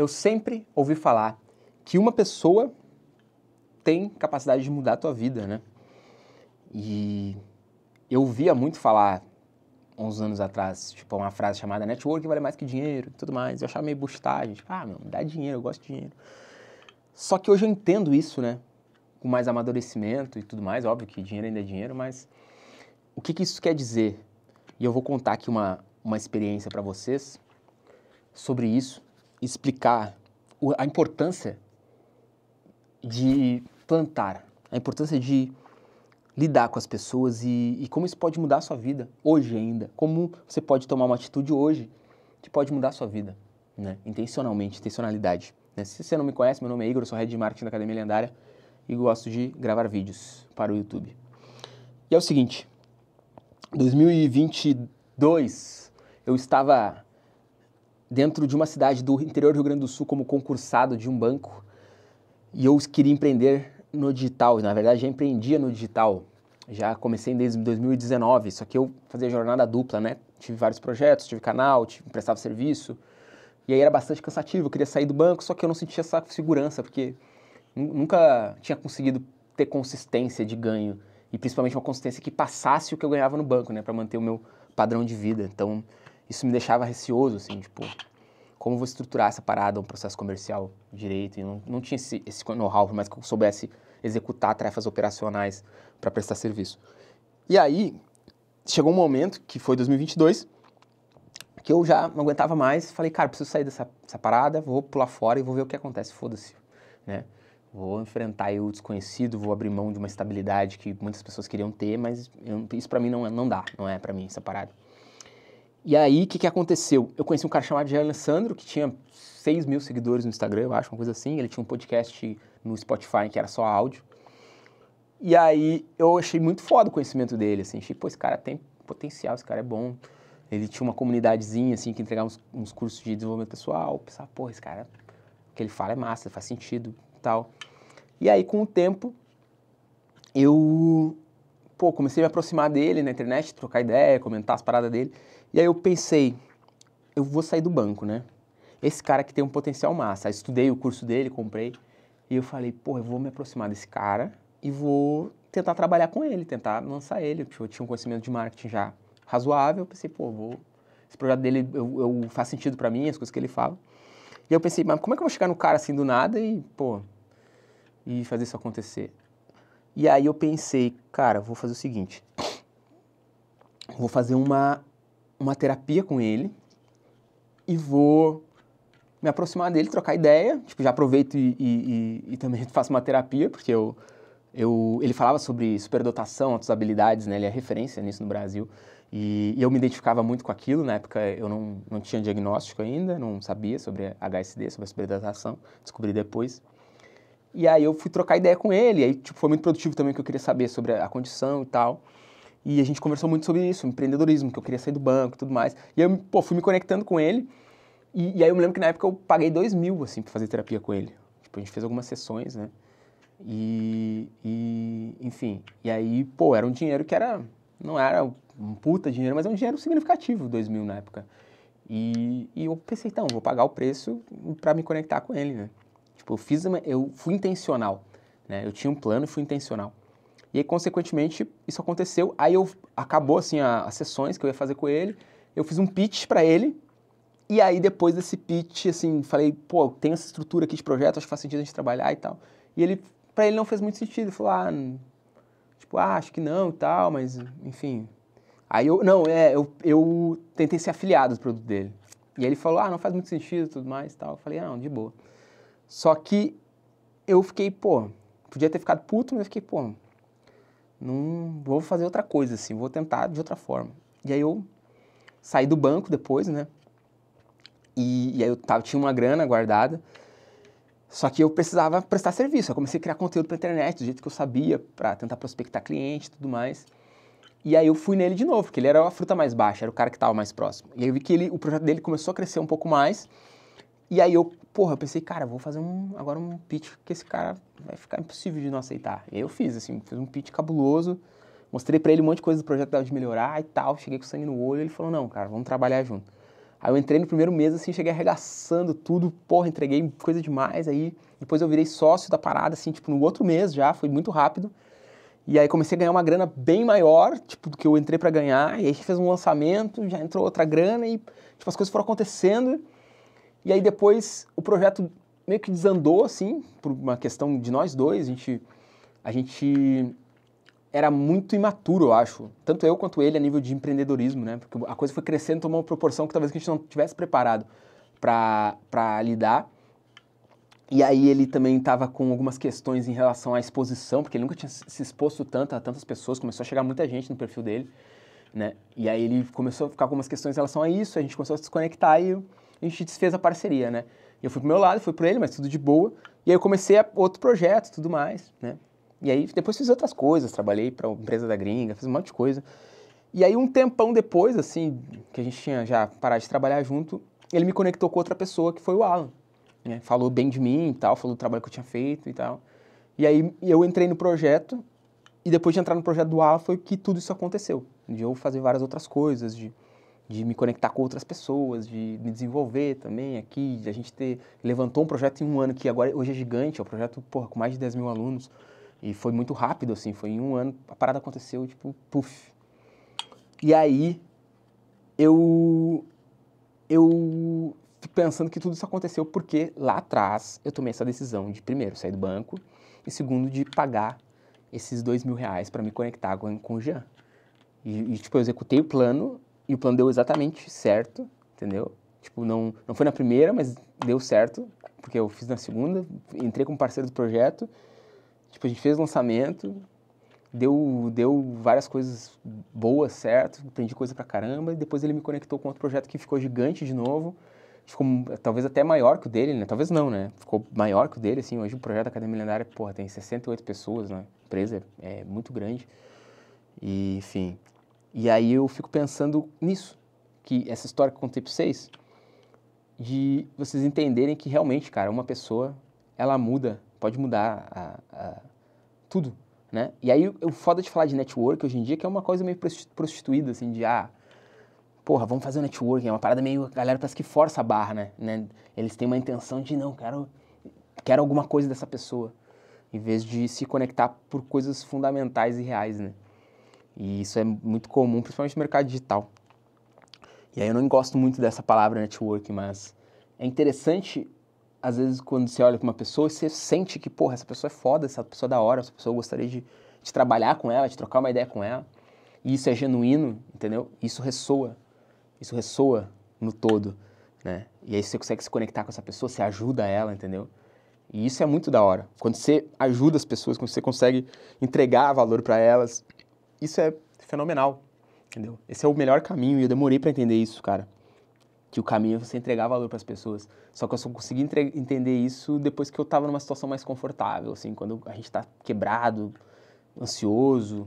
Eu sempre ouvi falar que uma pessoa tem capacidade de mudar a tua vida, né? E eu ouvia muito falar, uns anos atrás, tipo, uma frase chamada network vale mais que dinheiro e tudo mais. Eu achava meio bustagem, tipo, meu, me dá dinheiro, eu gosto de dinheiro. Só que hoje eu entendo isso, né? Com mais amadurecimento e tudo mais, óbvio que dinheiro ainda é dinheiro, mas o que isso quer dizer? E eu vou contar aqui uma experiência para vocês sobre isso, explicar a importância de plantar, a importância de lidar com as pessoas e como isso pode mudar a sua vida, hoje ainda. Como você pode tomar uma atitude hoje que pode mudar a sua vida, né? Intencionalmente, intencionalidade. Né? Se você não me conhece, meu nome é Igor, eu sou Head de Marketing da Academia Lendária e gosto de gravar vídeos para o YouTube. E é o seguinte, 2022, eu estava dentro de uma cidade do interior do Rio Grande do Sul como concursado de um banco e eu queria empreender no digital. Na verdade, já empreendia no digital. Já comecei desde 2019, só que eu fazia jornada dupla, né? Tive vários projetos, tive canal, prestava serviço. E aí era bastante cansativo, eu queria sair do banco, só que eu não sentia essa segurança, porque nunca tinha conseguido ter consistência de ganho. E principalmente uma consistência que passasse o que eu ganhava no banco, né? Para manter o meu padrão de vida. Então, isso me deixava receoso, assim, tipo, como eu vou estruturar essa parada, um processo comercial direito? E não tinha esse know-how, por mais que eu soubesse executar tarefas operacionais para prestar serviço. E aí, chegou um momento, que foi 2022, que eu já não aguentava mais, falei, cara, preciso sair dessa parada, vou pular fora e vou ver o que acontece, foda-se, né? Vou enfrentar aí o desconhecido, vou abrir mão de uma estabilidade que muitas pessoas queriam ter, mas isso pra mim não dá, não é pra mim essa parada. E aí, o que aconteceu? Eu conheci um cara chamado Jair Alessandro, que tinha 6 mil seguidores no Instagram, eu acho, uma coisa assim. Ele tinha um podcast no Spotify que era só áudio. E aí, eu achei muito foda o conhecimento dele, assim. Achei, pô, esse cara tem potencial, esse cara é bom. Ele tinha uma comunidadezinha, assim, que entregava uns cursos de desenvolvimento pessoal. Pensava, pô, esse cara, o que ele fala é massa, faz sentido e tal. E aí, com o tempo, eu comecei a me aproximar dele na internet, trocar ideia, comentar as paradas dele. E aí eu pensei, eu vou sair do banco, né? Esse cara que tem um potencial massa. Aí estudei o curso dele, comprei. E eu falei, eu vou me aproximar desse cara e vou tentar trabalhar com ele, tentar lançar ele. Eu tinha um conhecimento de marketing já razoável. Eu pensei, esse projeto dele faz sentido pra mim, as coisas que ele fala. E eu pensei, mas como é que eu vou chegar no cara assim do nada e fazer isso acontecer? E aí eu pensei, cara, vou fazer o seguinte, vou fazer uma terapia com ele e vou me aproximar dele, trocar ideia, já aproveito e também faço uma terapia, porque ele falava sobre superdotação, outras habilidades, né, ele é referência nisso no Brasil, e eu me identificava muito com aquilo, na época eu não tinha diagnóstico ainda, não sabia sobre HSD, sobre a superdotação, descobri depois. E aí eu fui trocar ideia com ele, e aí foi muito produtivo também, que eu queria saber sobre a condição e tal. E a gente conversou muito sobre isso, empreendedorismo, que eu queria sair do banco e tudo mais. E eu, fui me conectando com ele, e aí eu me lembro que na época eu paguei 2 mil, assim, pra fazer terapia com ele. A gente fez algumas sessões, né? Enfim, e aí, era um dinheiro que não era um puta dinheiro, mas é um dinheiro significativo, 2 mil na época. E eu pensei, então, vou pagar o preço pra me conectar com ele, né? Eu fui intencional, né? Eu tinha um plano e fui intencional. E aí, consequentemente, isso aconteceu. Aí acabou, assim, as sessões que eu ia fazer com ele. Eu fiz um pitch pra ele. E aí, depois desse pitch, assim, falei, tem essa estrutura aqui de projeto, acho que faz sentido a gente trabalhar e tal. E pra ele não fez muito sentido. Ele falou, acho que não e tal, mas, enfim. Aí eu tentei ser afiliado do produto dele. E aí ele falou, não faz muito sentido e tudo mais e tal. Eu falei, não, de boa. Só que eu fiquei, podia ter ficado puto, mas eu fiquei, não vou fazer outra coisa, assim, vou tentar de outra forma. E aí eu saí do banco depois, né? E aí eu tinha uma grana guardada, só que eu precisava prestar serviço. Eu comecei a criar conteúdo pra internet, do jeito que eu sabia, pra tentar prospectar cliente e tudo mais. E aí eu fui nele de novo, porque ele era a fruta mais baixa, era o cara que estava mais próximo. E aí eu vi que o projeto dele começou a crescer um pouco mais. E aí eu pensei, cara, vou fazer agora um pitch que esse cara vai ficar impossível de não aceitar. E aí eu fiz um pitch cabuloso, mostrei pra ele um monte de coisa do projeto que dava de melhorar e tal, cheguei com sangue no olho, ele falou, não, cara, vamos trabalhar junto. Aí eu entrei no primeiro mês, assim, cheguei arregaçando tudo, porra, entreguei coisa demais, aí depois eu virei sócio da parada, assim, tipo, no outro mês já, foi muito rápido. E aí comecei a ganhar uma grana bem maior, tipo, do que eu entrei pra ganhar, e aí a gente fez um lançamento, já entrou outra grana e, tipo, as coisas foram acontecendo. E aí depois o projeto meio que desandou, assim, por uma questão de nós dois, a gente era muito imaturo, eu acho, tanto eu quanto ele a nível de empreendedorismo, né, porque a coisa foi crescendo, tomou uma proporção que talvez a gente não tivesse preparado pra lidar. E aí ele também estava com algumas questões em relação à exposição, porque ele nunca tinha se exposto tanto a tantas pessoas, começou a chegar muita gente no perfil dele, né? E aí ele começou a ficar com algumas questões em relação a isso, a gente começou a se desconectar e a gente desfez a parceria, né? Eu fui pro meu lado, fui pro ele, mas tudo de boa. E aí eu comecei outro projeto e tudo mais, né? E aí depois fiz outras coisas, trabalhei para uma empresa da gringa, fiz um monte de coisa. E aí um tempão depois, assim, que a gente tinha já parado de trabalhar junto, ele me conectou com outra pessoa, que foi o Alan. Né, falou bem de mim e tal, falou do trabalho que eu tinha feito e tal. E aí eu entrei no projeto, e depois de entrar no projeto do Alan foi que tudo isso aconteceu. De eu fazer várias outras coisas, de me conectar com outras pessoas, de me desenvolver também aqui, de a gente levantou um projeto em um ano que agora, hoje é gigante, é um projeto, porra, com mais de 10 mil alunos. E foi muito rápido, assim, foi em um ano, a parada aconteceu, tipo, puf. E aí eu fico pensando que tudo isso aconteceu porque lá atrás eu tomei essa decisão de, primeiro, sair do banco e, segundo, de pagar esses R$ 2.000 para me conectar com o Jean. Tipo, eu executei o plano e o plano deu exatamente certo, entendeu? Tipo, não foi na primeira, mas deu certo, porque eu fiz na segunda, entrei como parceiro do projeto, tipo, a gente fez o lançamento, deu várias coisas boas, certo? Aprendi coisa pra caramba, e depois ele me conectou com outro projeto que ficou gigante de novo, ficou talvez até maior que o dele, né? Talvez não, né? Ficou maior que o dele, assim, hoje o projeto da Academia Lendária, porra, tem 68 pessoas, né? A empresa é muito grande, e enfim. E aí eu fico pensando nisso, que essa história que eu contei pra vocês, de vocês entenderem que realmente, cara, uma pessoa, ela muda, pode mudar tudo, né? E aí o foda de falar de network hoje em dia, que é uma coisa meio prostituída, assim, de, porra, vamos fazer um networking, é uma parada meio, a galera parece que força a barra, né? Eles têm uma intenção de, não, quero alguma coisa dessa pessoa, em vez de se conectar por coisas fundamentais e reais, né? E isso é muito comum, principalmente no mercado digital. E aí eu não gosto muito dessa palavra networking, mas é interessante, às vezes, quando você olha para uma pessoa, você sente que, porra, essa pessoa é foda, essa pessoa é da hora, essa pessoa eu gostaria de trabalhar com ela, de trocar uma ideia com ela. E isso é genuíno, entendeu? Isso ressoa no todo, né? E aí você consegue se conectar com essa pessoa, você ajuda ela, entendeu? E isso é muito da hora. Quando você ajuda as pessoas, quando você consegue entregar valor para elas, isso é fenomenal, entendeu? Esse é o melhor caminho e eu demorei para entender isso, cara. Que o caminho é você entregar valor para as pessoas. Só que eu só consegui entender isso depois que eu tava numa situação mais confortável, assim, quando a gente tá quebrado, ansioso,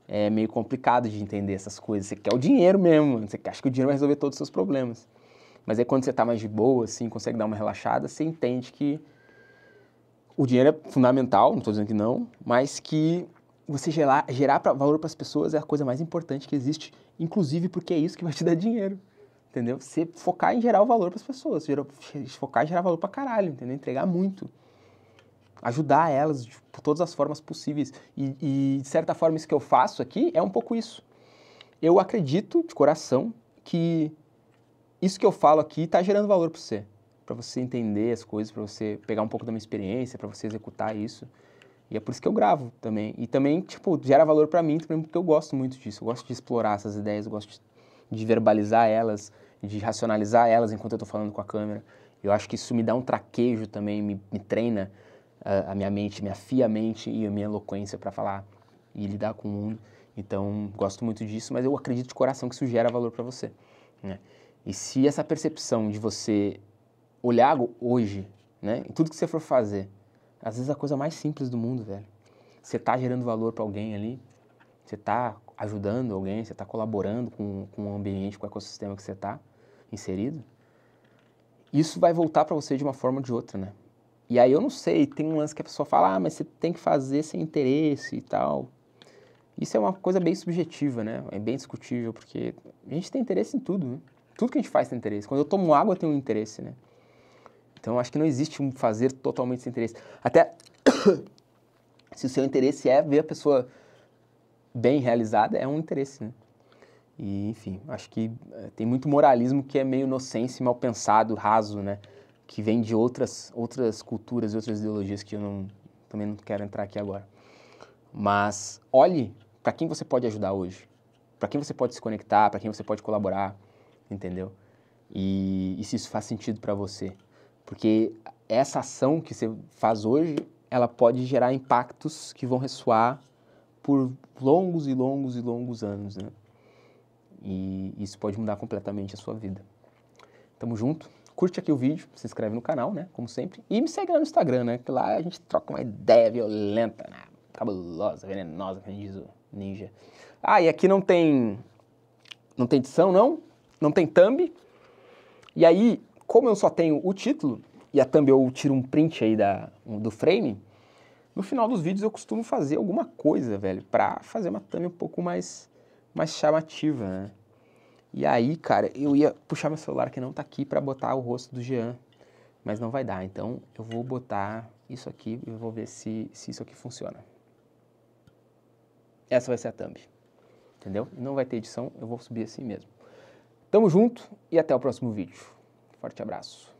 é meio complicado de entender essas coisas. Você quer o dinheiro mesmo, você acha que o dinheiro vai resolver todos os seus problemas. Mas aí quando você tá mais de boa, assim, consegue dar uma relaxada, você entende que o dinheiro é fundamental, não tô dizendo que não, mas que você gerar valor para as pessoas é a coisa mais importante que existe, inclusive porque é isso que vai te dar dinheiro. Entendeu? Você focar em gerar o valor para as pessoas, focar em gerar valor para caralho, entendeu? Entregar muito. Ajudar elas de todas as formas possíveis. E, de certa forma, isso que eu faço aqui é um pouco isso. Eu acredito, de coração, que isso que eu falo aqui está gerando valor para você entender as coisas, para você pegar um pouco da minha experiência, para você executar isso. E é por isso que eu gravo também. E também, tipo, gera valor para mim também, porque eu gosto muito disso. Eu gosto de explorar essas ideias, eu gosto de verbalizar elas, de racionalizar elas enquanto eu tô falando com a câmera. Eu acho que isso me dá um traquejo também, me treina a minha mente, me afia a mente e a minha eloquência para falar e lidar com o mundo. Então, gosto muito disso, mas eu acredito de coração que isso gera valor para você, né? E se essa percepção de você olhar hoje, né, em tudo que você for fazer, às vezes é a coisa mais simples do mundo, velho. Você tá gerando valor para alguém ali, você tá ajudando alguém, você tá colaborando com o ambiente, com o ecossistema que você tá inserido, isso vai voltar para você de uma forma ou de outra, né? E aí eu não sei, tem um lance que a pessoa fala, mas você tem que fazer sem interesse e tal. Isso é uma coisa bem subjetiva, né? É bem discutível, porque a gente tem interesse em tudo, né? Tudo que a gente faz tem interesse. Quando eu tomo água, eu tenho um interesse, né? Então, eu acho que não existe um fazer totalmente sem interesse. Até se o seu interesse é ver a pessoa bem realizada, é um interesse, né? E, enfim, acho que tem muito moralismo que é meio inocência, mal pensado, raso, né? Que vem de outras culturas e outras ideologias que eu também não quero entrar aqui agora. Mas olhe para quem você pode ajudar hoje, para quem você pode se conectar, para quem você pode colaborar, entendeu? E se isso faz sentido para você. Porque essa ação que você faz hoje, ela pode gerar impactos que vão ressoar por longos e longos e longos anos, né? E isso pode mudar completamente a sua vida. Tamo junto. Curte aqui o vídeo, se inscreve no canal, né? Como sempre. E me segue lá no Instagram, né? Que lá a gente troca uma ideia violenta, né? Cabulosa, venenosa, como diz o ninja. Ah, e aqui não tem edição, não. Não tem thumb. E aí, como eu só tenho o título, e a thumb eu tiro um print aí do frame, no final dos vídeos eu costumo fazer alguma coisa, velho, pra fazer uma thumb um pouco mais chamativa, né? E aí, cara, eu ia puxar meu celular que não tá aqui pra botar o rosto do Jean, mas não vai dar. Então, eu vou botar isso aqui e vou ver se isso aqui funciona. Essa vai ser a thumb, entendeu? Não vai ter edição, eu vou subir assim mesmo. Tamo junto e até o próximo vídeo. Forte abraço.